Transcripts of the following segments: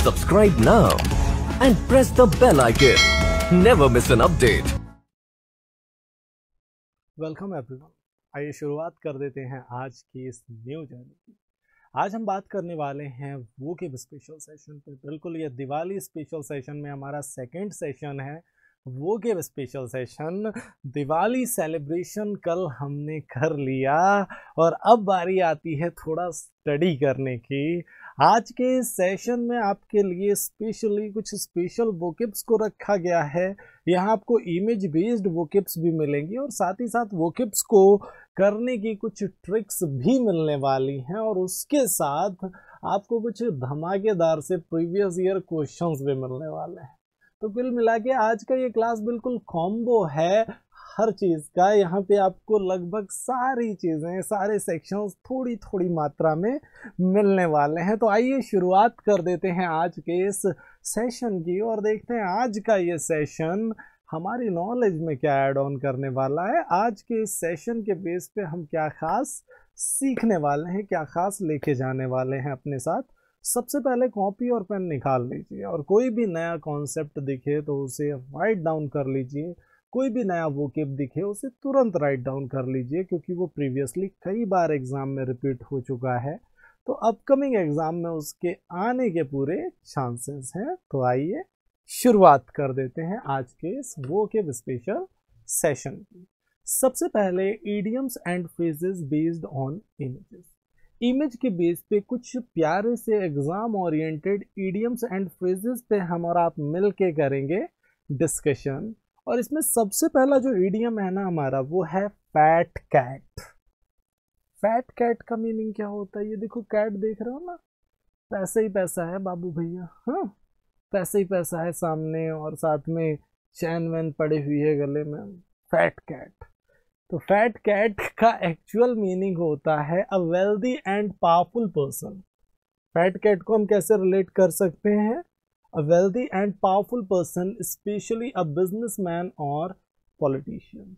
Subscribe now and press the bell icon. Never miss an update. Welcome everyone. आइए शुरुआत कर देते हैं आज की इस न्यू जर्नी की। आज हम बात करने वाले हैं वोकेब स्पेशल सेशन पे। बिल्कुल ये दिवाली स्पेशल सेशन में हमारा सेकंड सेशन है। Vocab special session, Diwali celebration कल हमने कर लिया और अब बारी आती है थोड़ा स्टडी करने की। आज के सेशन में आपके लिए स्पेशली कुछ स्पेशल वोकेब्स को रखा गया है। यहाँ आपको इमेज बेस्ड वोकेब्स भी मिलेंगी और साथ ही साथ वोकेब्स को करने की कुछ ट्रिक्स भी मिलने वाली हैं और उसके साथ आपको कुछ धमाकेदार से प्रीवियस ईयर क्वेश्चंस भी मिलने वाले हैं। तो कुल मिला के आज का ये क्लास बिल्कुल कॉम्बो है हर चीज़ का। यहाँ पे आपको लगभग सारी चीज़ें, सारे सेक्शंस थोड़ी थोड़ी मात्रा में मिलने वाले हैं। तो आइए शुरुआत कर देते हैं आज के इस सेशन की और देखते हैं आज का ये सेशन हमारी नॉलेज में क्या ऐड ऑन करने वाला है। आज के इस सेशन के बेस पे हम क्या खास सीखने वाले हैं, क्या खास लेके जाने वाले हैं अपने साथ। सबसे पहले कॉपी और पेन निकाल लीजिए और कोई भी नया कॉन्सेप्ट दिखे तो उसे राइट डाउन कर लीजिए। कोई भी नया वोकेब दिखे उसे तुरंत राइट डाउन कर लीजिए, क्योंकि वो प्रीवियसली कई बार एग्जाम में रिपीट हो चुका है। तो अपकमिंग एग्जाम में उसके आने के पूरे चांसेस हैं। तो आइए शुरुआत कर देते हैं आज के इस वोकेब स्पेशल सेशन की। सबसे पहले idioms and phrases based on images. Image के बेस पे कुछ प्यारे से exam oriented idioms and phrases पे हम और आप मिल के करेंगे डिस्कशन। और इसमें सबसे पहला जो इडियम है ना हमारा, वो है फैट कैट। फैट कैट का मीनिंग क्या होता है? ये देखो कैट देख रहे हो ना, पैसा ही पैसा है बाबू भैया। हाँ, पैसा ही पैसा है सामने और साथ में चैन वैन पड़ी हुई है गले में। Fat cat. तो फैट कैट का एक्चुअल मीनिंग होता है a wealthy and powerful person. Fat cat को हम कैसे रिलेट कर सकते हैं? A wealthy and powerful person, specially a businessman और पॉलिटिशियन।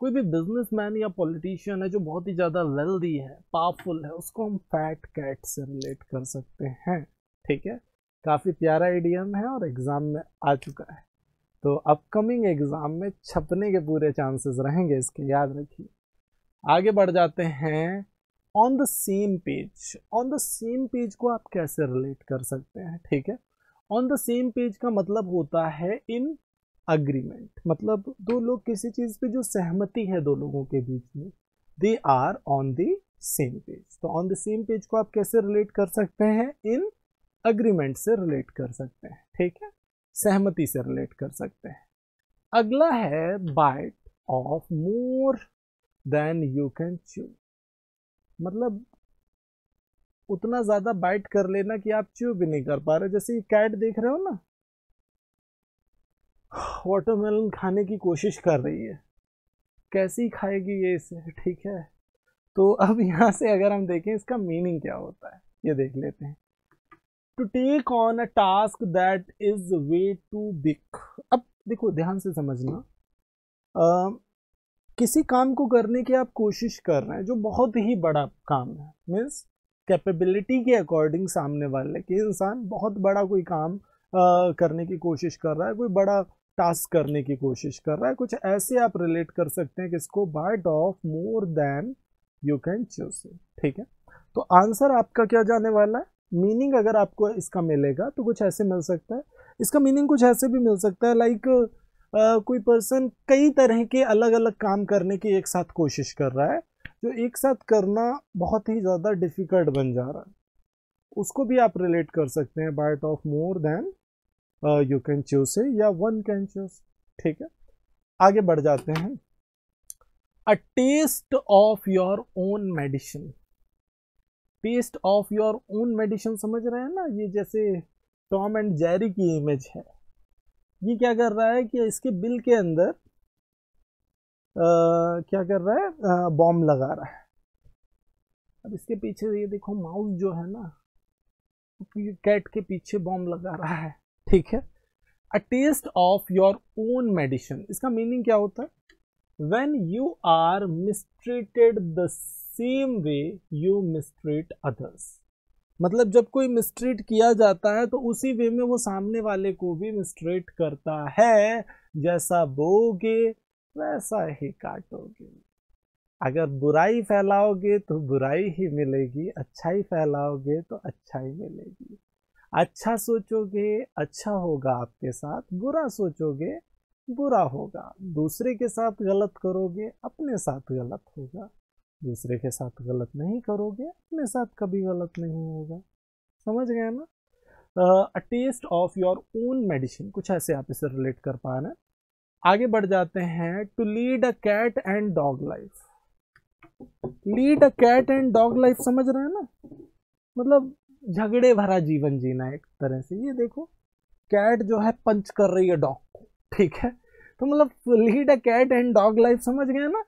कोई भी बिजनेसमैन या पॉलिटिशियन है जो बहुत ही ज़्यादा वेल्दी है, पावरफुल है, उसको हम फैट कैट से रिलेट कर सकते हैं। ठीक है, काफ़ी प्यारा इडियम है और एग्ज़ाम में आ चुका है। तो अपकमिंग एग्जाम में छपने के पूरे चांसेस रहेंगे इसके, याद रखिए। आगे बढ़ जाते हैं। On the same page. On the same page को आप कैसे रिलेट कर सकते हैं? ठीक है, ऑन द सेम पेज का मतलब होता है इन अग्रीमेंट। मतलब दो लोग किसी चीज पे जो सहमति है दो लोगों के बीच में, they are on the same page. तो ऑन द सेम पेज को आप कैसे रिलेट कर सकते हैं? इन अग्रीमेंट से रिलेट कर सकते हैं। ठीक है, सहमति से रिलेट कर सकते हैं। अगला है bite off more than you can chew. मतलब उतना ज्यादा बाइट कर लेना कि आप च्यू भी नहीं कर पा रहे। जैसे ये कैट देख रहे हो ना, वाटरमेलन खाने की कोशिश कर रही है, कैसी खाएगी ये इसे? ठीक है, तो अब यहां से अगर हम देखें इसका मीनिंग क्या होता है, ये देख लेते हैं। To take on a task that is way too big. अब देखो ध्यान से समझना, किसी काम को करने की आप कोशिश कर रहे हैं जो बहुत ही बड़ा काम है, मीन्स कैपेबिलिटी के अकॉर्डिंग सामने वाले कि इंसान बहुत बड़ा कोई काम करने की कोशिश कर रहा है, कोई बड़ा टास्क करने की कोशिश कर रहा है, कुछ ऐसे आप रिलेट कर सकते हैं कि इसको bite off more than you can choose. ठीक है, तो आंसर आपका क्या जाने वाला है? मीनिंग अगर आपको इसका मिलेगा तो कुछ ऐसे मिल सकता है। इसका मीनिंग कुछ ऐसे भी मिल सकता है, लाइक कोई पर्सन कई तरह के अलग अलग काम करने की एक साथ कोशिश कर रहा है, जो एक साथ करना बहुत ही ज़्यादा डिफिकल्ट बन जा रहा है, उसको भी आप रिलेट कर सकते हैं bite off more than you can chew से, या वन कैन चूज। ठीक है, आगे बढ़ जाते हैं। A test of your own medicine. Taste of your own medicine समझ रहे हैं ना? ये जैसे टॉम एंड जेरी की इमेज है। ये क्या कर रहा है कि इसके बिल के अंदर क्या कर रहा है? बॉम्ब लगा रहा है। अब इसके पीछे ये देखो माउस जो है ना, कैट के पीछे बॉम्ब लगा रहा है। ठीक है, a test of your own medicine, इसका मीनिंग क्या होता है? When you are mistreated the same way you mistreat others. मतलब जब कोई मिसट्रीट किया जाता है तो उसी वे में वो सामने वाले को भी मिसट्रीट करता है। जैसा बोगे वैसा ही काटोगे। अगर बुराई फैलाओगे तो बुराई ही मिलेगी, अच्छाई फैलाओगे तो अच्छाई मिलेगी। अच्छा सोचोगे अच्छा होगा आपके साथ, बुरा सोचोगे बुरा होगा। दूसरे के साथ गलत करोगे अपने साथ गलत होगा, दूसरे के साथ गलत नहीं करोगे अपने साथ कभी गलत नहीं होगा। समझ गए ना? A test of your own medicine, कुछ ऐसे आप इसे रिलेट कर पा रहे हैं। आगे बढ़ जाते हैं। To lead a cat and dog life. Lead a cat and dog life समझ रहे हैं ना? मतलब झगड़े भरा जीवन जीना एक तरह से। ये देखो, कैट जो है पंच कर रही है डॉग को, ठीक है? तो मतलब lead a cat and dog life, समझ गए ना?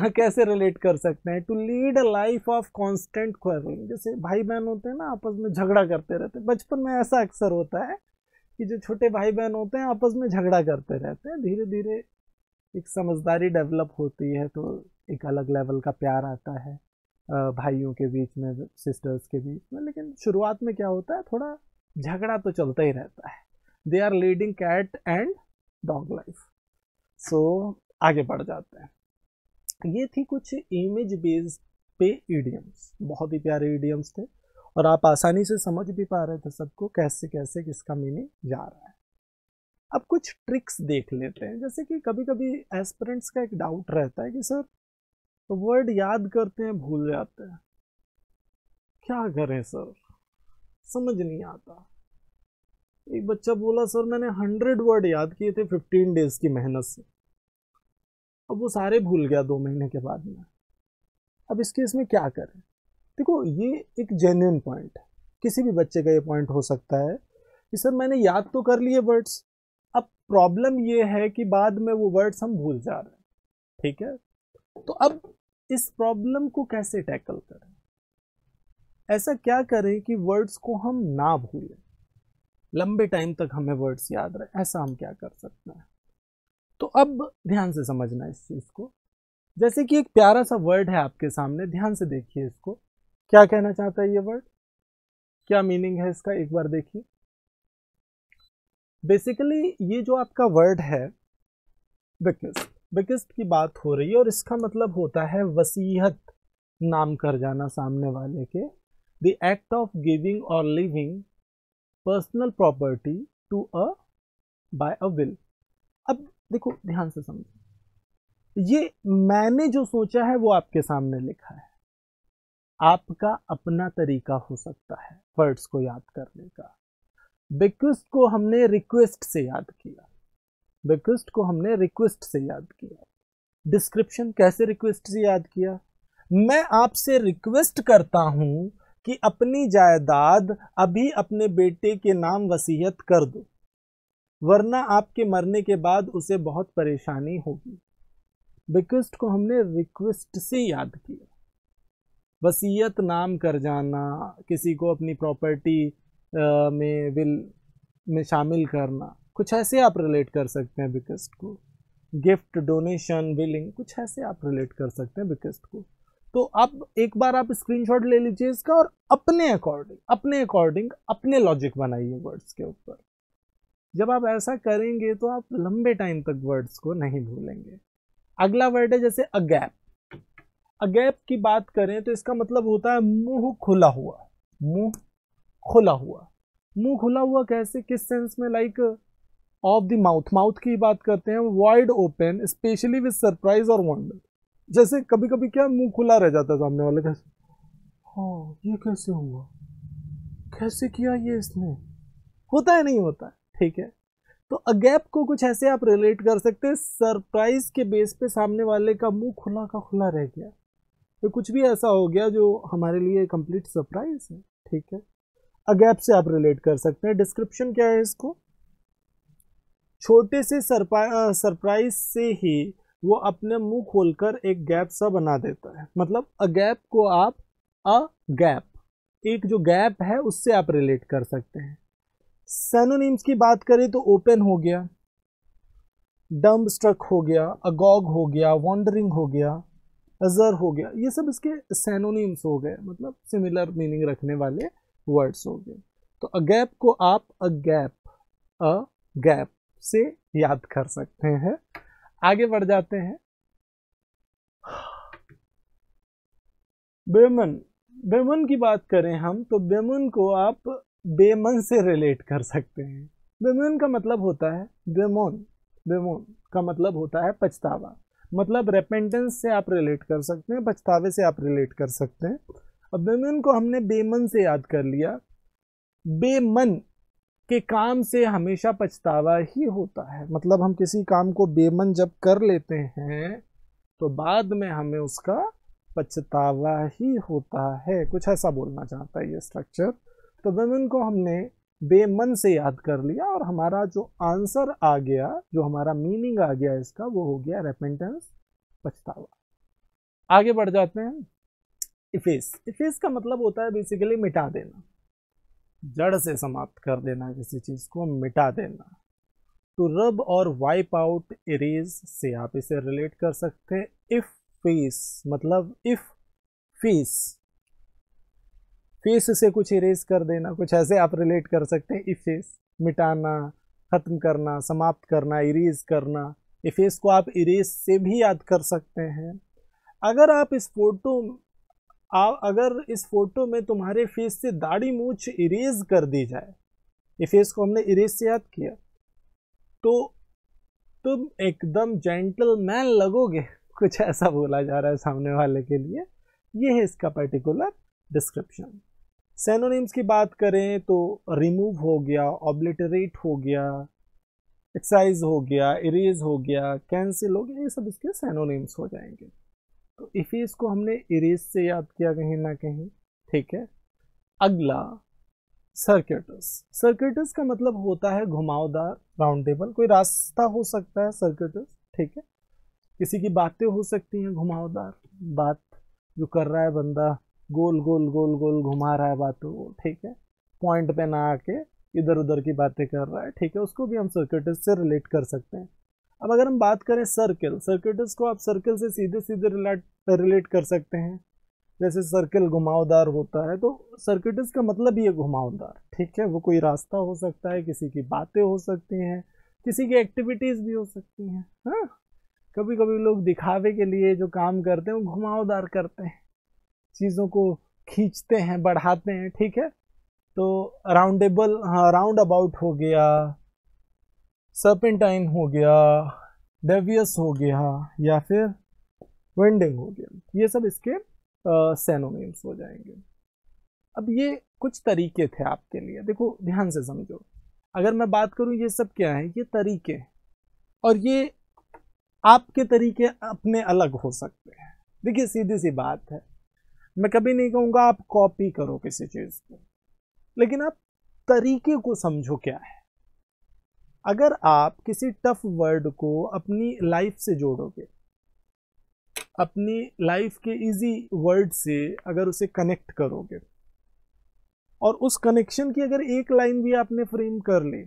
कैसे रिलेट कर सकते हैं? To lead a life of constant quarrelling. जैसे भाई बहन होते हैं ना, आपस में झगड़ा करते रहते हैं। बचपन में ऐसा अक्सर होता है कि जो छोटे भाई बहन होते हैं आपस में झगड़ा करते रहते हैं। धीरे धीरे एक समझदारी डेवलप होती है तो एक अलग लेवल का प्यार आता है भाइयों के बीच में, सिस्टर्स के बीच में। लेकिन शुरुआत में क्या होता है, थोड़ा झगड़ा तो चलता ही रहता है। They are leading cat and dog life. So आगे बढ़ जाते हैं। ये थी कुछ इमेज बेस्ड पे इडियम्स, बहुत ही प्यारे इडियम्स थे और आप आसानी से समझ भी पा रहे थे सबको कैसे कैसे किसका मीनिंग जा रहा है। अब कुछ ट्रिक्स देख लेते हैं। जैसे कि कभी कभी एस्पिरेंट्स का एक डाउट रहता है कि सर वर्ड याद करते हैं भूल जाते हैं, क्या करें सर, समझ नहीं आता। एक बच्चा बोला सर मैंने 100 वर्ड याद किए थे 15 डेज की मेहनत से, अब वो सारे भूल गया 2 महीने के बाद में। अब इस केस में क्या करें? देखो ये एक जेन्युइन पॉइंट है, किसी भी बच्चे का ये पॉइंट हो सकता है कि सर मैंने याद तो कर लिए वर्ड्स, अब प्रॉब्लम ये है कि बाद में वो वर्ड्स हम भूल जा रहे हैं, ठीक है? तो अब इस प्रॉब्लम को कैसे टैकल करें? ऐसा क्या करें कि वर्ड्स को हम ना भूलें, लंबे टाइम तक हमें वर्ड्स याद रहे, ऐसा हम क्या कर सकते हैं? तो अब ध्यान से समझना इस चीज को। जैसे कि एक प्यारा सा वर्ड है आपके सामने, ध्यान से देखिए इसको। क्या कहना चाहता है ये वर्ड, क्या मीनिंग है इसका, एक बार देखिए। बेसिकली ये जो आपका वर्ड है बिकिस्ट, बिकिस्ट की बात हो रही है और इसका मतलब होता है वसीयत, नाम कर जाना सामने वाले के। द एक्ट ऑफ गिविंग और leaving personal property to a by a will. अब देखो ध्यान से समझो, ये मैंने जो सोचा है वो आपके सामने लिखा है। आपका अपना तरीका हो सकता है वर्ड्स को याद करने का। बिक्विस्ट को हमने रिक्वेस्ट से याद किया, बिक्विस्ट को हमने रिक्वेस्ट से याद किया। डिस्क्रिप्शन कैसे रिक्वेस्ट से याद किया? मैं आपसे रिक्वेस्ट करता हूं कि अपनी जायदाद अभी अपने बेटे के नाम वसीयत कर दो, वरना आपके मरने के बाद उसे बहुत परेशानी होगी। बिक्विस्ट को हमने रिक्वेस्ट से याद किया। वसीयत नाम कर जाना, किसी को अपनी प्रॉपर्टी में विल में शामिल करना, कुछ ऐसे आप रिलेट कर सकते हैं बिक्विस्ट को। गिफ्ट, डोनेशन, विलिंग, कुछ ऐसे आप रिलेट कर सकते हैं बिक्विस्ट को। तो अब एक बार आप स्क्रीनशॉट ले लीजिए इसका और अपने अकॉर्डिंग अपने लॉजिक बनाइए वर्ड्स के ऊपर। जब आप ऐसा करेंगे तो आप लंबे टाइम तक वर्ड्स को नहीं भूलेंगे। अगला वर्ड है जैसे अ गैप। अ गैप की बात करें तो इसका मतलब होता है मुंह खुला हुआ। मुंह खुला हुआ, मुंह खुला हुआ कैसे, किस सेंस में? Like of the mouth, mouth की बात करते हैं। Wide open specially with surprise और वंडर। जैसे कभी कभी क्या मुंह खुला रह जाता है सामने वाले का, हाँ ये कैसे हुआ, कैसे किया ये इसने, होता है नहीं होता है, ठीक है? तो अ गैप को कुछ ऐसे आप रिलेट कर सकते हैं, सरप्राइज के बेस पे सामने वाले का मुंह खुला का खुला रह गया, तो कुछ भी ऐसा हो गया जो हमारे लिए कंप्लीट सरप्राइज है, ठीक है? अ गैप से आप रिलेट कर सकते हैं। डिस्क्रिप्शन क्या है इसको? छोटे से सरप्राइज से ही वो अपने मुंह खोलकर एक गैप सा बना देता है। मतलब अ गैप को आप अ गैप, एक जो गैप है उससे आप रिलेट कर सकते हैं। सैनोनिम्स की बात करें तो ओपन हो गया, डम्ब स्ट्रक हो गया, अगॉग हो गया, वॉन्डरिंग हो गया, अजर हो गया, ये सब इसके सैनोनिम्स हो गए, मतलब सिमिलर मीनिंग रखने वाले वर्ड्स हो गए। तो अ गैप को आप अ गैप से याद कर सकते हैं। आगे बढ़ जाते हैं। बेमन, बेमन की बात करें हम तो बेमन को आप बेमन से रिलेट कर सकते हैं। बेमन का मतलब होता है बेमोन, बेमोन का मतलब होता है पछतावा, मतलब रेपेंटेंस से आप रिलेट कर सकते हैं, पछतावे से आप रिलेट कर सकते हैं। अब बेमन को हमने बेमन से याद कर लिया। बेमन के काम से हमेशा पछतावा ही होता है, मतलब हम किसी काम को बेमन जब कर लेते हैं तो बाद में हमें उसका पछतावा ही होता है, कुछ ऐसा बोलना चाहता है ये स्ट्रक्चर। तो बेमन को हमने बेमन से याद कर लिया और हमारा जो आंसर आ गया, जो हमारा मीनिंग आ गया इसका, वो हो गया रेपेंटेंस, पछतावा। आगे बढ़ जाते हैं। इफेस, इफेस का मतलब होता है बेसिकली मिटा देना, जड़ से समाप्त कर देना, किसी चीज को मिटा देना। तो रब और वाइप आउट, इरेज से आप इसे रिलेट कर सकते हैं। इफ फेस मतलब इफ फेस, फेस से कुछ इरेज कर देना, कुछ ऐसे आप रिलेट कर सकते हैं। इफ फेस मिटाना, खत्म करना, समाप्त करना, इरेज करना। इफेस को आप इरेज से भी याद कर सकते हैं। अगर आप इस फोटो अगर इस फोटो में तुम्हारे फेस से दाढ़ी मूछ इरेज कर दी जाए, इफेस को हमने इरेज से याद किया, तो तुम एकदम जेंटलमैन लगोगे, कुछ ऐसा बोला जा रहा है सामने वाले के लिए। ये है इसका पर्टिकुलर डिस्क्रिप्शन। सैनोनिम्स की बात करें तो रिमूव हो गया, ऑब्लिटरेट हो गया, एक्साइज हो गया, इरेज हो गया, कैंसिल हो गया, ये सब इसके सैनोनिम्स हो जाएंगे। तो इफेस को हमने इरेज से याद किया कहीं ना कहीं, ठीक है। अगला सर्किटस, सर्किटस का मतलब होता है घुमावदार, राउंडेबल, कोई रास्ता हो सकता है सर्किटस, ठीक है। किसी की बातें हो सकती हैं घुमावदार, बात जो कर रहा है बंदा, गोल गोल गोल गोल घुमा रहा है बातों को, ठीक है, पॉइंट पे ना आके इधर उधर की बातें कर रहा है, ठीक है, उसको भी हम सर्किटस से रिलेट कर सकते हैं। अब अगर हम बात करें सर्किल, सर्किटस को आप सर्किल से सीधे सीधे रिलेट कर सकते हैं। जैसे सर्किल घुमावदार होता है, तो सर्किटस का मतलब ही है घुमावदार, ठीक है। वो कोई रास्ता हो सकता है, किसी की बातें हो सकती हैं, किसी की एक्टिविटीज भी हो सकती हैं। हाँ, कभी कभी लोग दिखावे के लिए जो काम करते हैं वो घुमावदार करते हैं, चीजों को खींचते हैं, बढ़ाते हैं, ठीक है। तो राउंडेबल, हाँ, राउंड अबाउट हो गया, सर्पेंटाइन हो गया, डेवियस हो गया, या फिर वेंडिंग हो गया, ये सब इसके सैनोनिम्स हो जाएंगे। अब ये कुछ तरीके थे आपके लिए, देखो ध्यान से समझो। अगर मैं बात करूं ये सब क्या है, ये तरीके, और ये आपके तरीके अपने अलग हो सकते हैं। देखिए सीधी सी बात है, मैं कभी नहीं कहूंगा आप कॉपी करो किसी चीज को, लेकिन आप तरीके को समझो क्या है। अगर आप किसी टफ वर्ड को अपनी लाइफ से जोड़ोगे, अपनी लाइफ के इजी वर्ड से अगर उसे कनेक्ट करोगे, और उस कनेक्शन की अगर एक लाइन भी आपने फ्रेम कर ली,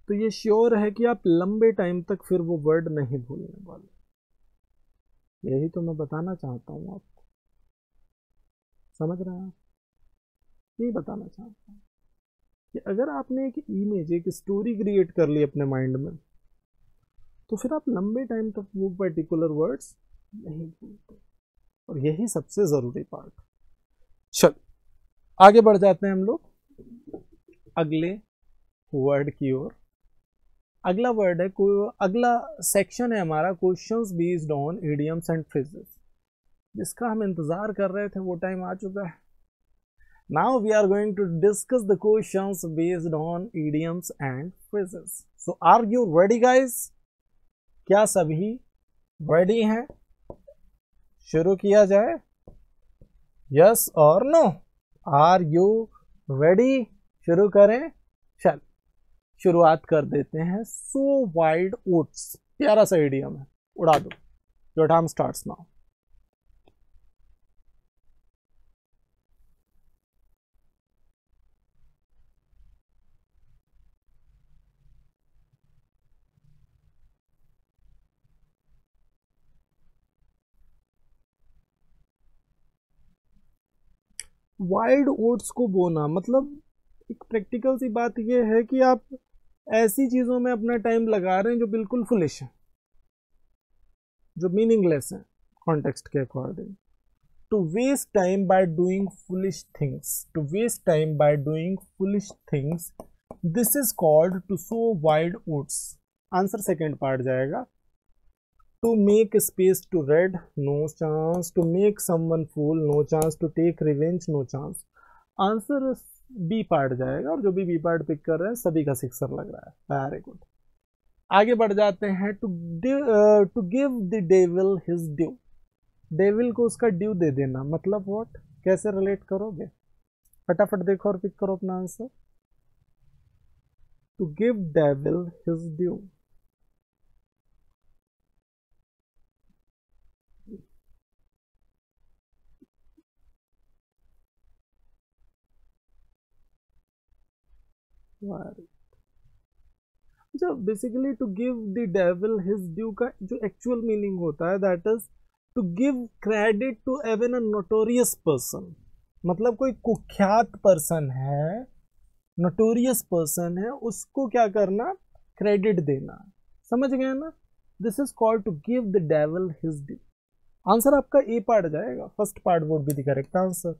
तो ये श्योर है कि आप लंबे टाइम तक फिर वो वर्ड नहीं भूलने वाले। यही तो मैं बताना चाहता हूं आपको, समझ रहे हैं? यही बताना चाहता हूं कि अगर आपने एक इमेज, एक स्टोरी क्रिएट कर ली अपने माइंड में, तो फिर आप लंबे टाइम तक वो पर्टिकुलर वर्ड्स नहीं भूलते, और यही सबसे जरूरी पार्ट। चल आगे बढ़ जाते हैं हम लोग अगले वर्ड की ओर। अगला वर्ड है, अगला सेक्शन है हमारा questions based on idioms and phrases, जिसका हम इंतजार कर रहे थे, वो टाइम आ चुका है। Now we are going to discuss the questions based on idioms and phrases. So are you ready guys? क्या सभी रेडी हैं? शुरू किया जाए, यस और नो? Are you ready? शुरू करें? चल शुरुआत कर देते हैं। सो वाइड ओट्स, प्यारा सा इडियम है, उड़ा दो। Your time starts now. Wild oats को बोना मतलब एक प्रैक्टिकल सी बात यह है कि आप ऐसी चीजों में अपना टाइम लगा रहे हैं जो बिल्कुल फुलिश है, जो मीनिंगलेस है कॉन्टेक्स्ट के according. To waste time by doing foolish things, to waste time by doing foolish things, this is called to sow wild oats. Answer second part जाएगा। To make space to read, no chance. To make someone fool, no chance. To take revenge, no chance. Answer B part जाएगा, और जो भी B part pick कर रहे हैं सभी का सिक्सर लग रहा है। Very good. आगे बढ़ जाते हैं। To give the devil his due, devil को उसका ड्यू दे देना मतलब व्हाट, कैसे रिलेट करोगे? फटाफट देखो और पिक करो अपना answer. To give devil his due, अच्छा basically to give the devil his due का जो एक्चुअल मीनिंग होता है that is to give credit to even a notorious person. मतलब कोई कुख्यात पर्सन है, नोटोरियस पर्सन है, उसको क्या करना, क्रेडिट देना। समझ गए ना? This is called to give the devil his due. Answer आपका ए पार्ट जाएगा, first part would be the correct answer.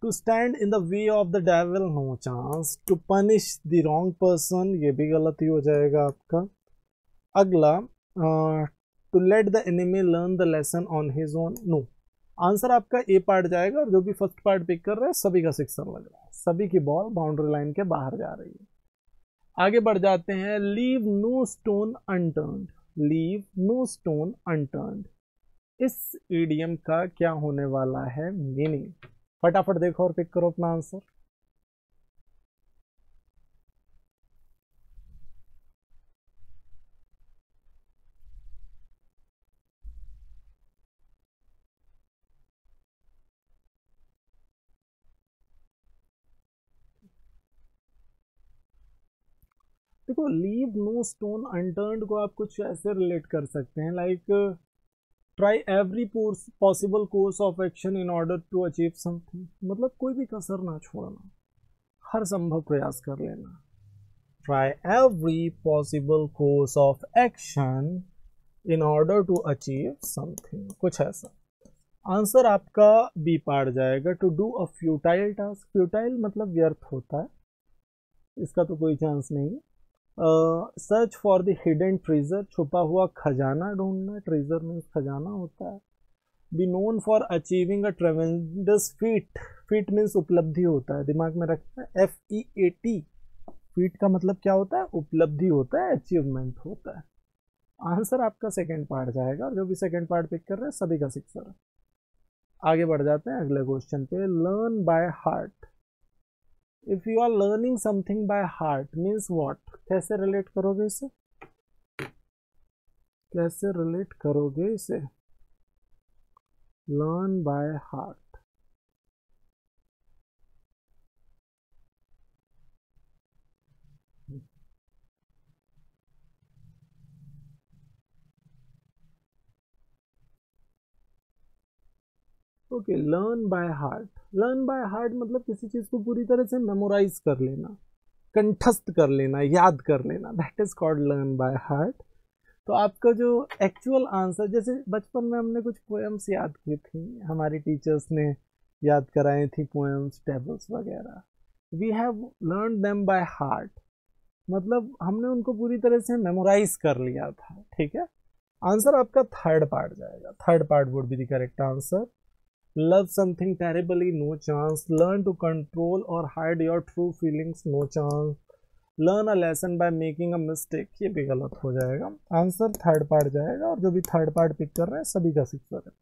To stand in the way of the devil, no chance. To punish the wrong person, ये भी गलत ही हो जाएगा आपका। अगला, to let the enemy learn the lesson on his own, no. Answer आपका A part जाएगा, और जो भी फर्स्ट पार्ट पिक कर रहे हैं सभी का सिक्सर लग रहा है, सभी की बॉल बाउंड्री लाइन के बाहर जा रही है। आगे बढ़ जाते हैं। Leave no stone unturned, leave no stone unturned, इस ईडियम का क्या होने वाला है मीनिंग? फटाफट देखो और पिक करो अपना आंसर। देखो, लीव नो स्टोन अनटर्न्ड को आप कुछ ऐसे रिलेट कर सकते हैं like try every possible course of action in order to achieve something. मतलब कोई भी कसर ना छोड़ना, हर संभव प्रयास कर लेना। Try every possible course of action in order to achieve something, कुछ ऐसा। आंसर आपका बी पार्ट जाएगा। To do a futile task, futile मतलब व्यर्थ होता है, इसका तो कोई चांस नहीं। Search for the hidden treasure, छुपा हुआ खजाना ढूंढना, ट्रेजर मीन्स खजाना होता है। Be known for achieving a tremendous feat, feat means उपलब्धि होता है, दिमाग में रखना है। FEAT, फीट का मतलब क्या होता है, उपलब्धि होता है, अचीवमेंट होता है। आंसर आपका सेकेंड पार्ट जाएगा, और जो भी सेकेंड पार्ट पिक कर रहे हैं सभी का सिक्सर है। आगे बढ़ जाते हैं अगले क्वेश्चन पे। Learn by heart, if you are learning something by heart means what, कैसे रिलेट करोगे इसे, कैसे रिलेट करोगे इसे? Learn by heart, okay. Learn by heart, learn by heart मतलब किसी चीज को पूरी तरह से मेमोराइज कर लेना, कंठस्थ कर लेना, याद कर लेना, that is called learn by heart. तो आपका जो एक्चुअल आंसर, जैसे बचपन में हमने कुछ पोएम्स याद की थी, हमारी टीचर्स ने याद कराई थी पोएम्स, टेबल्स वगैरह, we have learn them by heart, मतलब हमने उनको पूरी तरह से मेमोराइज कर लिया था। ठीक है, आंसर आपका थर्ड पार्ट जाएगा, third part would be the correct answer. Love something terribly, no chance. Learn to control और hide your true feelings, no chance. Learn a lesson by making a mistake, ये भी गलत हो जाएगा। Answer third part जाएगा, और जो भी थर्ड पार्ट पिक कर रहे हैं सभी का सिक्सर है,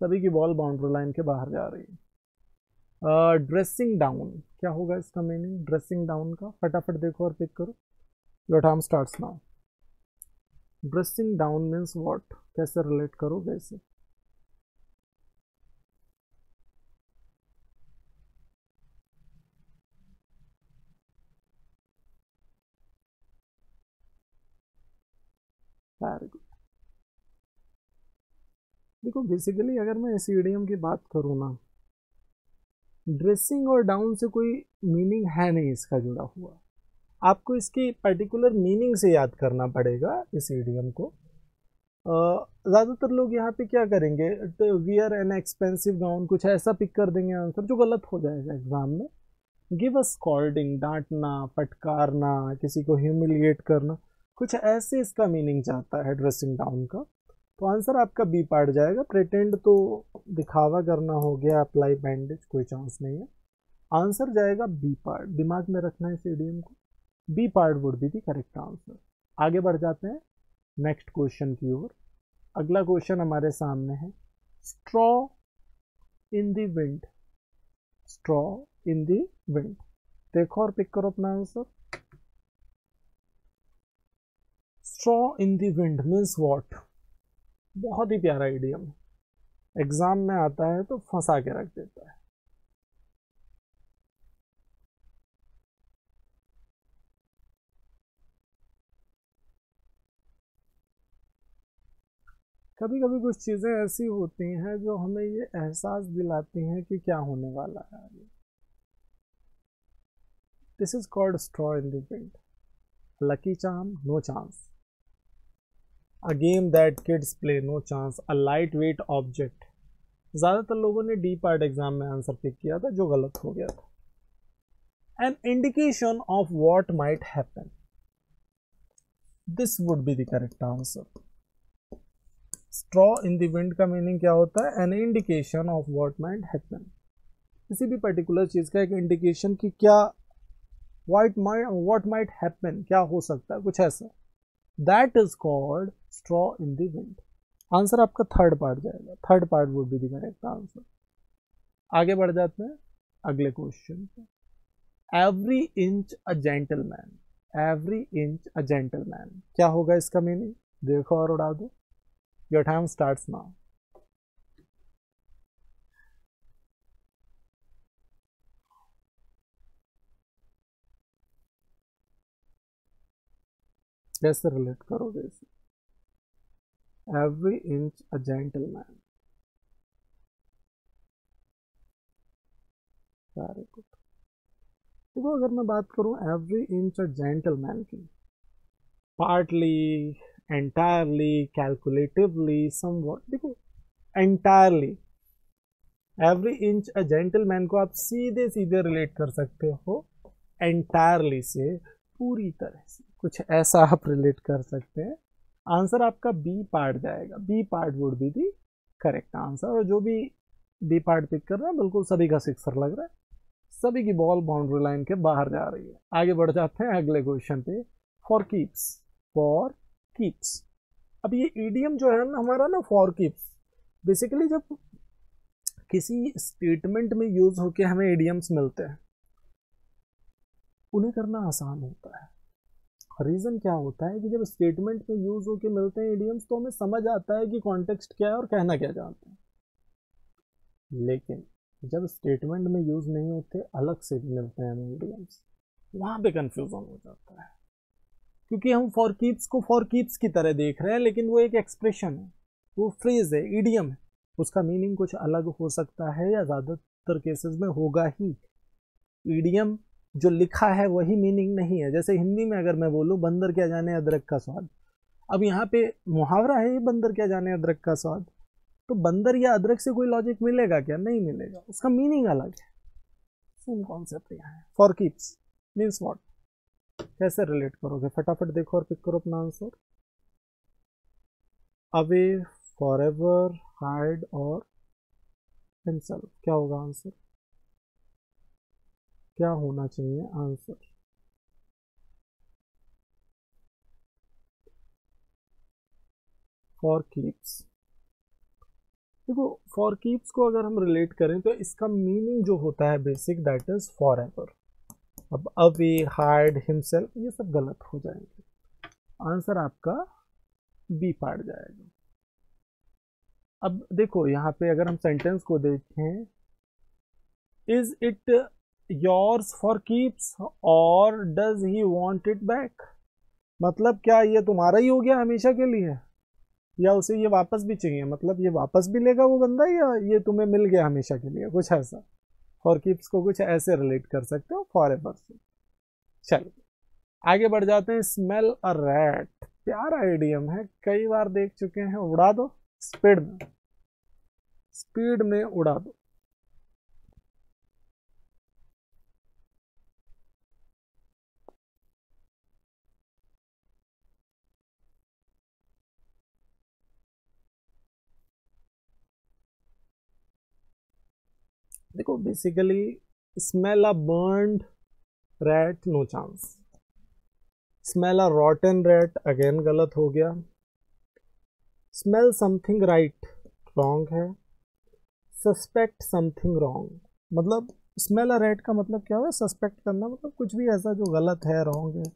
सभी की बॉल बाउंड्री लाइन के बाहर जा रही है। ड्रेसिंग डाउन, क्या होगा इसका मीनिंग ड्रेसिंग डाउन का? फटाफट देखो और पिक करो। Your time starts now. Dressing down means what, कैसे रिलेट करोगे इसे? Very good. देखो बेसिकली अगर मैं इस इडियम की बात करूँ ना, ड्रेसिंग और डाउन से कोई मीनिंग है नहीं इसका जुड़ा हुआ, आपको इसकी पर्टिकुलर मीनिंग से याद करना पड़ेगा इस इडियम को। ज़्यादातर लोग यहाँ पे क्या करेंगे, वियर एन एक्सपेंसिव गाउन, कुछ ऐसा पिक कर देंगे आंसर जो गलत हो जाएगा एग्जाम में। गिव अ स्कॉल्डिंग, डांटना, फटकारना, किसी को ह्यूमिलिएट करना, कुछ ऐसे इसका मीनिंग जाता है ड्रेसिंग डाउन का। तो आंसर आपका बी पार्ट जाएगा। प्रिटेंड तो दिखावा करना हो गया, अप्लाई बैंडेज कोई चांस नहीं है, आंसर जाएगा बी पार्ट। दिमाग में रखना है इस इडियम को, B part would be the correct answer. आगे बढ़ जाते हैं नेक्स्ट क्वेश्चन की ओर। अगला क्वेश्चन हमारे सामने है straw in the wind. Straw in the wind, देखो और पिक करो अपना answer. Straw in the wind means what? बहुत ही प्यारा इडियम है, एग्जाम में आता है तो फंसा के रख देता है। कभी कभी कुछ चीज़ें ऐसी होती हैं जो हमें ये एहसास दिलाती हैं कि क्या होने वाला है आगे। This is called straw in the wind, lucky charm, no chance, a game that kids play, no chance, a light weight object. ज़्यादातर लोगों ने डी पार्ट एग्जाम में आंसर पिक किया था जो गलत हो गया था। An indication of what might happen, this would be the correct answer. Straw in the wind का मीनिंग क्या होता है? An indication of what might happen, किसी भी पर्टिकुलर चीज का एक इंडिकेशन कि क्या व्हाट माइट हैपन, क्या हो सकता है, कुछ ऐसा। That is called straw in the wind. Answer आपका थर्ड पार्ट जाएगा, third part would be the correct answer. आगे बढ़ जाते हैं अगले क्वेश्चन पे। Every inch a gentleman, every inch a gentleman, क्या होगा इसका मीनिंग? देखो और उड़ा दो। Your time starts now. कैसे रिलेट करोगे इसे? Every inch a gentleman. Very good. देखो अगर मैं बात करूं एवरी इंच अ जेंटलमैन की, पार्टली, एंटायरली, कैलकुलेटिवली, समवॉट, देखो entirely, every inch a gentleman को आप सीधे सीधे रिलेट कर सकते हो एंटायरली से, पूरी तरह से, कुछ ऐसा आप रिलेट कर सकते हैं। आंसर आपका बी पार्ट जाएगा, B part would be the correct answer. और जो भी बी पार्ट पिक कर रहा है बिल्कुल सभी का सिक्सर लग रहा है, सभी की बॉल बाउंड्री लाइन के बाहर जा रही है। आगे बढ़ जाते हैं अगले क्वेश्चन पे। For keeps, for keeps. अब ये ईडियम जो है ना हमारा ना, फॉर कीप्स, बेसिकली जब किसी स्टेटमेंट में यूज होके हमें ईडियम्स मिलते हैं, उन्हें करना आसान होता है। रीजन क्या होता है कि जब स्टेटमेंट में यूज होके मिलते हैं ईडियम्स तो हमें समझ आता है कि कॉन्टेक्स्ट क्या है और कहना क्या चाहते हैं। लेकिन जब स्टेटमेंट में यूज नहीं होते, अलग से मिलते हैं हमें ईडियम्स, वहां पे कंफ्यूजन हो जाता है, क्योंकि हम फॉर कीप्स को फॉर कीप्स की तरह देख रहे हैं, लेकिन वो एक एक्सप्रेशन है, वो फ्रेज है, ईडियम है, उसका मीनिंग कुछ अलग हो सकता है या ज़्यादातर केसेस में होगा ही। ईडियम जो लिखा है वही मीनिंग नहीं है। जैसे हिंदी में अगर मैं बोलूँ बंदर क्या जाने अदरक का स्वाद, अब यहाँ पे मुहावरा है ये बंदर क्या जाने अदरक का स्वाद, तो बंदर या अदरक से कोई लॉजिक मिलेगा क्या? नहीं मिलेगा, उसका मीनिंग अलग है। सेम कॉन्सेप्ट यहाँ है। फॉर कीप्स मीन्स व्हाट, कैसे रिलेट करोगे? फटाफट देखो और पिक करो अपना आंसर। अवे, फॉरएवर, हाइड और हिमसेल्फ, क्या होगा आंसर? क्या होना चाहिए आंसर? फॉर कीप्स, देखो फॉर कीप्स को अगर हम रिलेट करें तो इसका मीनिंग जो होता है basic, that is for ever. अब अवे, हाइड, हिमसेल्फ ये सब गलत हो जाएंगे, आंसर आपका बी पार्ट जाएगा। अब देखो यहाँ पे अगर हम सेंटेंस को देखें, is it yours for keeps और does he want it back, मतलब क्या ये तुम्हारा ही हो गया हमेशा के लिए, या उसे ये वापस भी चाहिए, मतलब ये वापस भी लेगा वो बंदा, या ये तुम्हें मिल गया हमेशा के लिए, कुछ ऐसा। फॉर कीप्स को कुछ ऐसे रिलेट कर सकते हो फॉर एवर से। चलिए आगे बढ़ जाते हैं। स्मेल अ रैट, प्यारा आइडियम है, कई बार देख चुके हैं। उड़ा दो स्पीड में, स्पीड में उड़ा दो। देखो basically smell a burnt rat, no chance. Smell a rotten rat, again गलत हो गया। स्मेल समथिंग राइट, रॉन्ग है। सस्पेक्ट समथिंग रॉन्ग, मतलब स्मेल अ रैट का मतलब क्या हुआ? सस्पेक्ट करना, मतलब कुछ भी ऐसा जो गलत है, रॉन्ग है,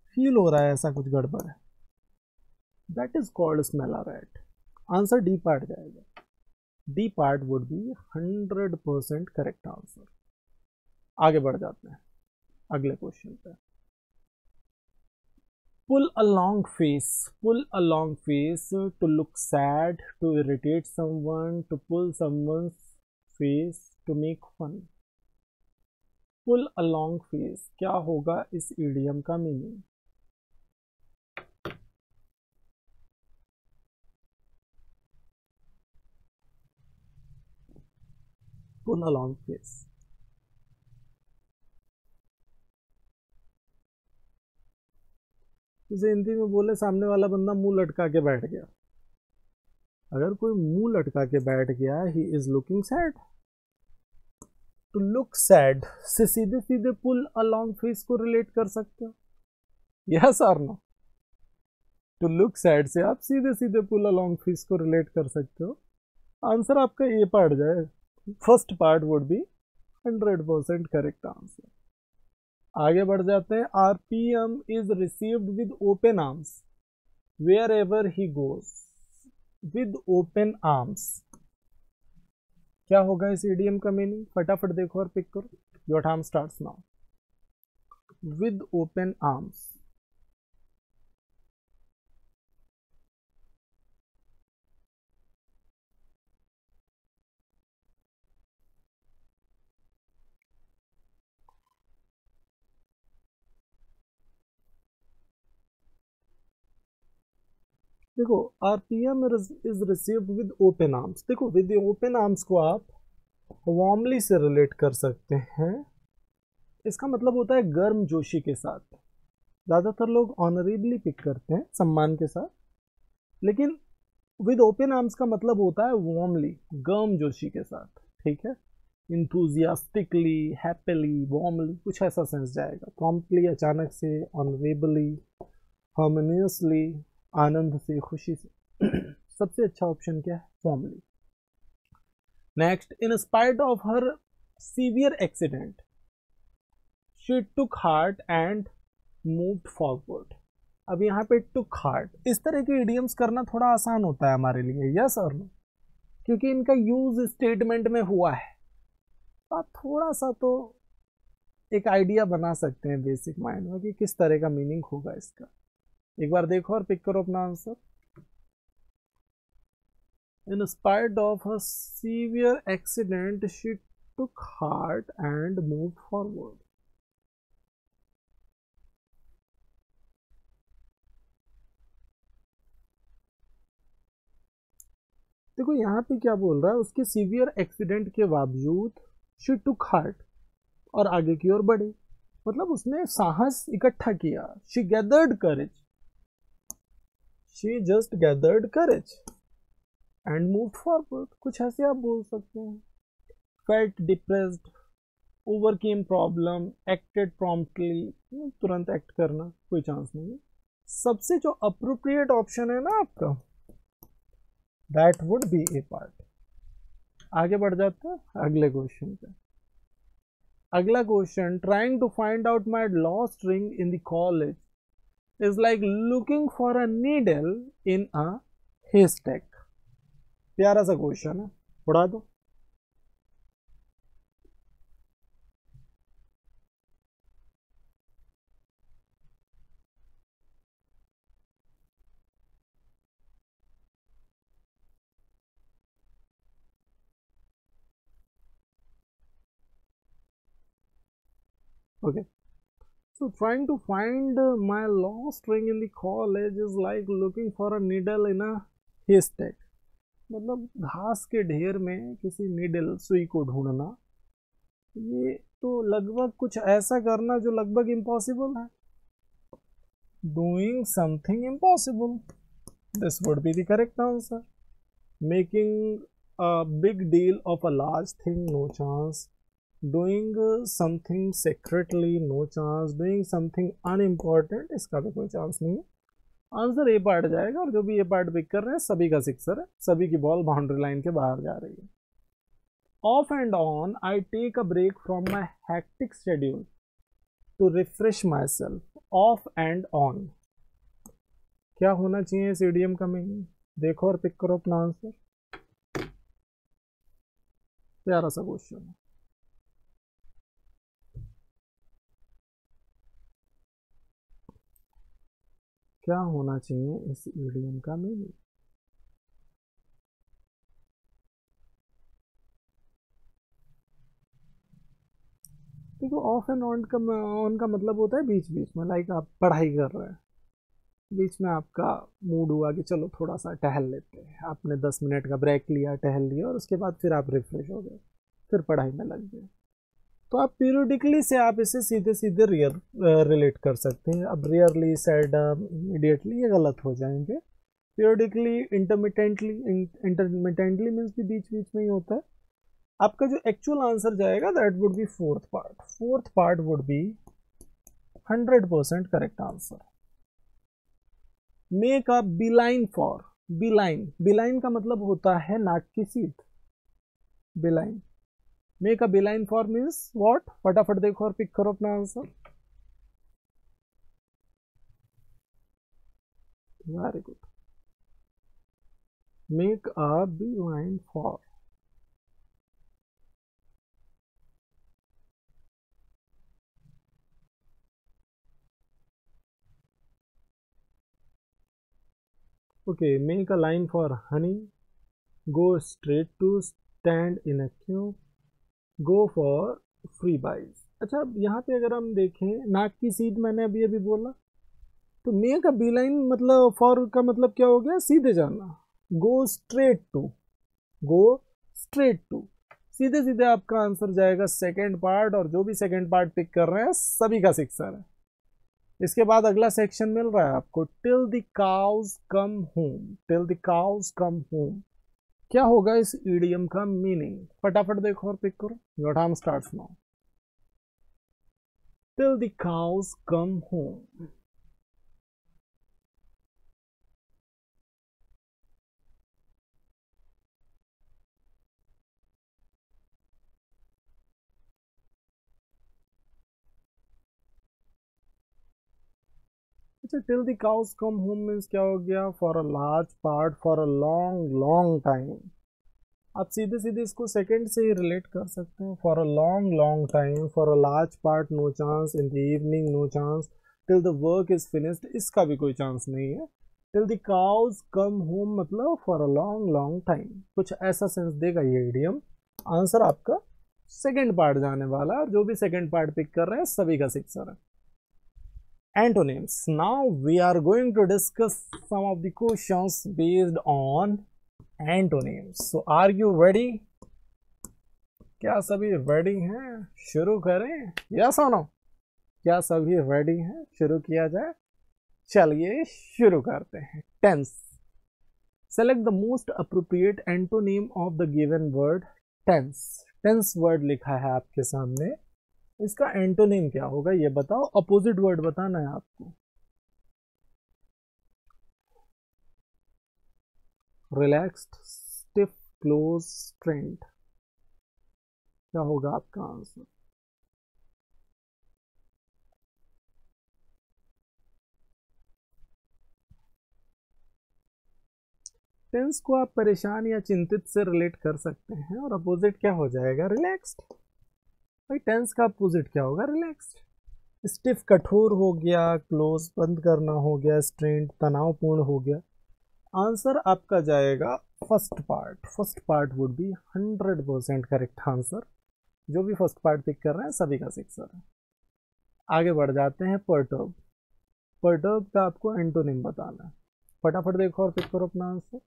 फील हो रहा है ऐसा कुछ गड़बड़ है, that is called smell a rat. Answer D part जाएगा। D part would be 100% correct answer. आगे बढ़ जाते हैं अगले क्वेश्चन पे। Pull a long face, pull a long face, to look sad, to irritate someone, to pull someone's face, to make fun. Pull a long face, क्या होगा इस idiom का meaning? Pull a long face, जैसे हिंदी में बोले सामने वाला बंदा मुंह लटका के बैठ गया। अगर कोई मुंह लटका के बैठ गया, he is looking sad. To look sad से सीधे सीधे पुल अ लॉन्ग फेस को रिलेट कर सकते हो, यस और नो? टू लुक सैड से आप सीधे सीधे पुल अ लॉन्ग फेस को रिलेट कर सकते हो। आंसर आपका ए पार्ट जाए, first part would be 100% correct answer. आगे बढ़ जाते हैं। RPM is received with open arms wherever he goes, with open arms, क्या होगा इस इडियम का मीनिंग? फटाफट देखो और पिक करो। Your time starts now. With open arms, देखो RPM is received with open arms. देखो विद ओपन आर्म्स को आप वार्मली से रिलेट कर सकते हैं। इसका मतलब होता है गर्म जोशी के साथ। ज़्यादातर लोग ऑनरेबली पिक करते हैं, सम्मान के साथ, लेकिन विद ओपन आर्म्स का मतलब होता है वार्मली, गर्म जोशी के साथ, ठीक है? इंथुजियास्टिकली, हैप्पीली, वार्मली, कुछ ऐसा सेंस जाएगा। प्रॉम्प्टली, अचानक से, ऑनरेबली, हार्मोनियसली, आनंद से, खुशी से। सबसे अच्छा ऑप्शन क्या है? Warmly. Next, in spite of her severe accident she took heart and moved forward. अब यहाँ पे टुक हार्ट, इस तरह के इडियम्स करना थोड़ा आसान होता है हमारे लिए, यस और नो? क्योंकि इनका यूज स्टेटमेंट में हुआ है। आप थोड़ा सा तो एक आइडिया बना सकते हैं बेसिक माइंड में कि किस तरह का मीनिंग होगा इसका। एक बार देखो और पिक करो अपना answer. In spite of a severe accident she took heart and moved forward. देखो यहाँ पे क्या बोल रहा है, उसके सीवियर एक्सीडेंट के बावजूद शी टुक हार्ट, और आगे की ओर बढ़ी, मतलब उसने साहस इकट्ठा किया। She gathered courage, she just gathered courage and moved forward, कुछ ऐसे आप बोल सकते हैं। Felt depressed, overcame problem, acted promptly, तुरंत एक्ट करना, कोई चांस नहीं है। सबसे जो अप्रोप्रिएट ऑप्शन है ना आपका, that would be A part. आगे बढ़ जाते हैं अगले क्वेश्चन पे। अगला question, trying to find out my lost ring in the college is like looking for a needle in a haystack. प्यारा सा क्वेश्चन है, उड़ा दो। Okay. So trying to find my lost ring in the college is like looking for a needle in a haystack. मतलब घास के ढेर में किसी नीडल सुई को ढूंढना, ये तो लगभग कुछ ऐसा करना जो लगभग इम्पॉसिबल है. Doing something impossible. This would be the correct answer. Making a big deal of a large thing, no chance. Doing something secretly, no chance. Doing something unimportant, इसका भी कोई चांस नहीं है. आंसर ए पार्ट जाएगा, और जो भी ए part pick कर रहे हैं सभी का सिक्सर है, सभी की बॉल बाउंड्री लाइन के बाहर जा रही है. Off and on I take a break from my hectic schedule to refresh my self. Off and on क्या होना चाहिए इस इडियम का मीनिंग? देखो और पिक करो अपना आंसर. प्यारा सा क्वेश्चन है. क्या होना चाहिए इस इडियम का मीनिंग? देखो, ऑफ एंड ऑन का मतलब होता है बीच बीच में. लाइक आप पढ़ाई कर रहे हैं, बीच में आपका मूड हुआ कि चलो थोड़ा सा टहल लेते हैं, आपने 10 मिनट का ब्रेक लिया, टहल लिया, और उसके बाद फिर आप रिफ्रेश हो गए, फिर पढ़ाई में लग गए. तो आप पीरियडिकली से आप इसे सीधे सीधे रिलेट कर सकते हैं. अब रियरली, सेल्डम, इमीडिएटली ये गलत हो जाएंगे. पीरियडिकली, इंटरमिटेंटली मीन्स कि बीच बीच में ही होता है. आपका जो एक्चुअल आंसर जाएगा that would be fourth part. Fourth part would be 100% correct answer. Make a beeline for. Beeline का मतलब होता है नाक की सीध. Beeline. Make a beeline for means what? फटाफट देखो और पिक करो अपना answer. Very good. Make a beeline for. Okay, make a line for honey. Go straight to stand in a queue. Go for free buys. अच्छा, अब यहाँ पे अगर हम देखें, नाक की सीध मैंने अभी अभी बोला, तो मेक अ बी लाइन मतलब फॉर का मतलब क्या हो गया? सीधे जाना. Go straight to. Go straight to. सीधे सीधे आपका आंसर जाएगा सेकेंड पार्ट, और जो भी सेकेंड पार्ट पिक कर रहे हैं सभी का सिक्सर है. इसके बाद अगला सेक्शन मिल रहा है आपको, till the cows come home. Till the cows come home क्या होगा इस इडियम का मीनिंग? फटाफट देखो और पिक करो. Your time starts now. Till the cows come home. अच्छा, till the cows come home means क्या हो गया? For a large part, for a long long time. आप सीधे सीधे इसको सेकंड से ही रिलेट कर सकते हैं. For a long long time, for a large part no chance, in the evening no chance, till the work is finished इसका भी कोई चांस नहीं है. Till the cows come home मतलब for a long long time. कुछ ऐसा sense देगा ये इडियम. आंसर आपका सेकेंड पार्ट जाने वाला है, और जो भी सेकेंड पार्ट पिक कर रहे हैं सभी का सिक्सर है. Antonyms. Now we are going to discuss some of the questions based on antonyms. So are you ready? क्या सभी रेडी हैं? शुरू करें? यस और नो? क्या सभी रेडी हैं? शुरू किया जाए. चलिए शुरू करते हैं. Tense. Select the most appropriate antonym of the given word tense. Tense word लिखा है आपके सामने, इसका एंटोनिम क्या होगा ये बताओ. अपोजिट वर्ड बताना है आपको. Relaxed, stiff, close, strained. क्या होगा आपका आंसर? टेंस को आप परेशान या चिंतित से रिलेट कर सकते हैं, और अपोजिट क्या हो जाएगा? रिलैक्स्ड. भाई टेंस का अपोजिट क्या होगा? रिलैक्स्ड. स्टिफ कठोर हो गया, क्लोज बंद करना हो गया, स्ट्रेंड तनावपूर्ण हो गया. आंसर आपका जाएगा first part. First part would be 100% correct answer. जो भी फर्स्ट पार्ट पिक कर रहे हैं सभी का सिक्सर है. आगे बढ़ जाते हैं परटर्ब। परटर्ब का आपको एंटोनिम बताना है। फटाफट देखो और पिक करो अपना आंसर।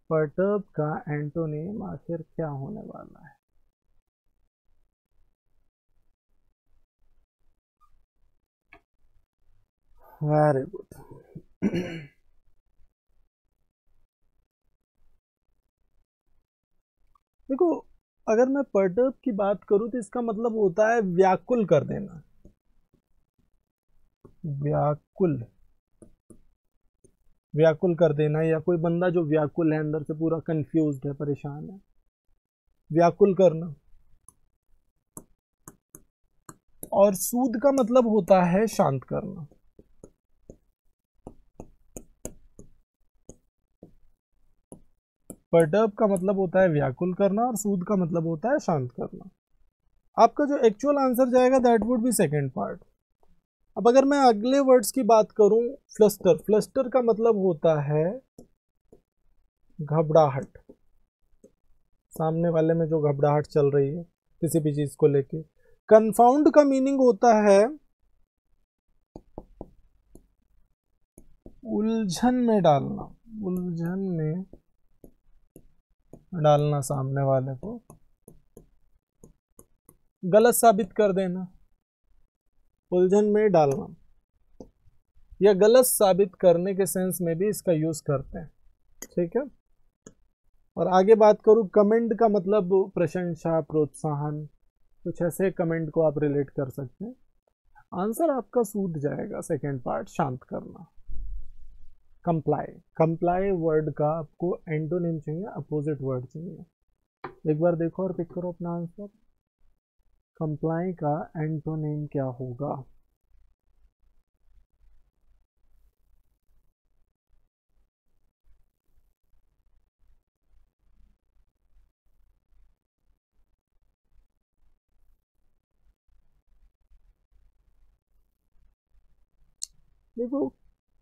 परटर्ब का एंटोनिम आखिर क्या होने वाला है? Very good. देखो, अगर मैं परटर्ब की बात करूं तो इसका मतलब होता है व्याकुल कर देना। व्याकुल कर देना, या कोई बंदा जो व्याकुल है, अंदर से पूरा कंफ्यूज्ड है, परेशान है, व्याकुल करना। और सूद का मतलब होता है शांत करना। परटर्ब का मतलब होता है व्याकुल करना और सूद का मतलब होता है शांत करना। आपका जो एक्चुअल आंसर जाएगा that would B second part. अब अगर मैं अगले वर्ड्स की बात करूं, फ्लस्टर। फ्लस्टर का मतलब होता है घबराहट, सामने वाले में जो घबराहट चल रही है किसी भी चीज को लेके। कंफाउंड का मीनिंग होता है उलझन में डालना, उलझन में डालना सामने वाले को, गलत साबित कर देना, उलझन में डालना या गलत साबित करने के सेंस में भी इसका यूज करते हैं। ठीक है। और आगे बात करूं, कमेंट का मतलब प्रशंसा, प्रोत्साहन, कुछ ऐसे कमेंट को आप रिलेट कर सकते हैं। आंसर आपका सूद जाएगा सेकेंड पार्ट, शांत करना। कंप्लाई। कंप्लाई वर्ड का आपको एंटोनिम चाहिए, अपोजिट वर्ड चाहिए। एक बार देखो और पिक करो अपना आंसर। कंप्लाई का एंटोनिम क्या होगा? देखो,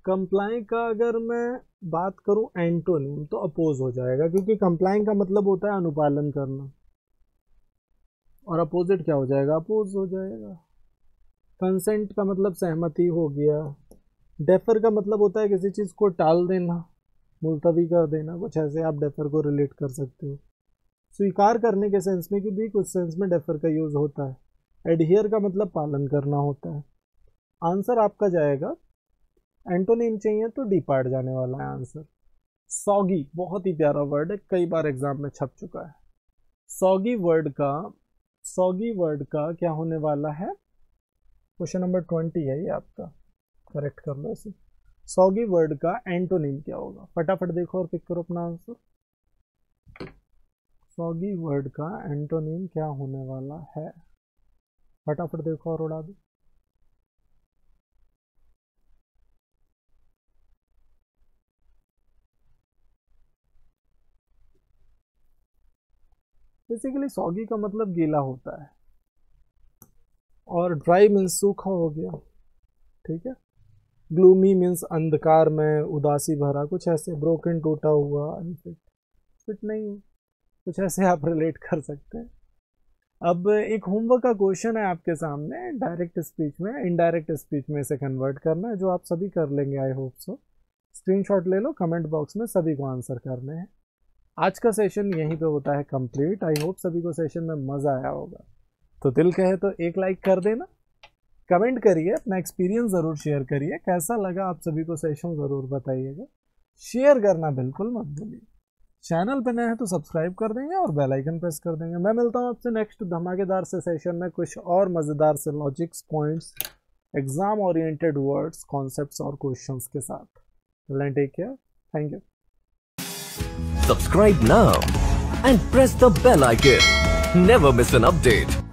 कंप्लाई का अगर मैं बात करूं एंटोनिम तो अपोज हो जाएगा, क्योंकि कंप्लाई का मतलब होता है अनुपालन करना, और अपोजिट क्या हो जाएगा? अपोज हो जाएगा। कंसेंट का मतलब सहमति हो गया। डेफर का मतलब होता है किसी चीज को टाल देना, मुलतवी कर देना, कुछ ऐसे आप डेफर को रिलेट कर सकते हो। स्वीकार करने के सेंस में भी कुछ सेंस में डेफर का यूज होता है। एडहियर का मतलब पालन करना होता है। आंसर आपका जाएगा, एंटोनिम चाहिए तो डी पार्ट जाने वाला है आंसर। सॉगी बहुत ही प्यारा वर्ड है, कई बार एग्जाम में छप चुका है। सॉगी वर्ड का क्या होने वाला है? क्वेश्चन नंबर 20 है ये आपका, करेक्ट कर लो इसे। सॉगी वर्ड का एंटोनिम क्या होगा? फटाफट देखो और पिक करो अपना आंसर। सॉगी वर्ड का एंटोनिम क्या होने वाला है? फटाफट देखो और उड़ा दो। बेसिकली सॉगी का मतलब गीला होता है, और ड्राई मीन्स सूखा हो गया। ठीक है। ग्लूमी मीन्स अंधकार में, उदासी भरा, कुछ ऐसे। ब्रोकन टूटा हुआ, अनफिट, फिट नहीं, कुछ ऐसे आप रिलेट कर सकते हैं। अब एक होमवर्क का क्वेश्चन है आपके सामने, डायरेक्ट स्पीच में इनडायरेक्ट स्पीच में इसे कन्वर्ट करना है, जो आप सभी कर लेंगे आई होप सो। स्क्रीनशॉट ले लो, कमेंट बॉक्स में सभी को आंसर करने हैं। आज का सेशन यहीं पे होता है कंप्लीट। आई होप सभी को सेशन में मज़ा आया होगा। तो दिल कहे तो एक लाइक कर देना, कमेंट करिए, अपना एक्सपीरियंस ज़रूर शेयर करिए, कैसा लगा आप सभी को सेशन ज़रूर बताइएगा। शेयर करना बिल्कुल मत भूलिए। चैनल पे नए हैं तो सब्सक्राइब कर देंगे और बेल आइकन प्रेस कर देंगे। मैं मिलता हूँ आपसे नेक्स्ट धमाकेदार से सेशन में, कुछ और मज़ेदार से logics, points, exam oriented words, concepts और क्वेश्चंस के साथ। Take care, thank you. Subscribe now and press the bell icon. Never miss an update.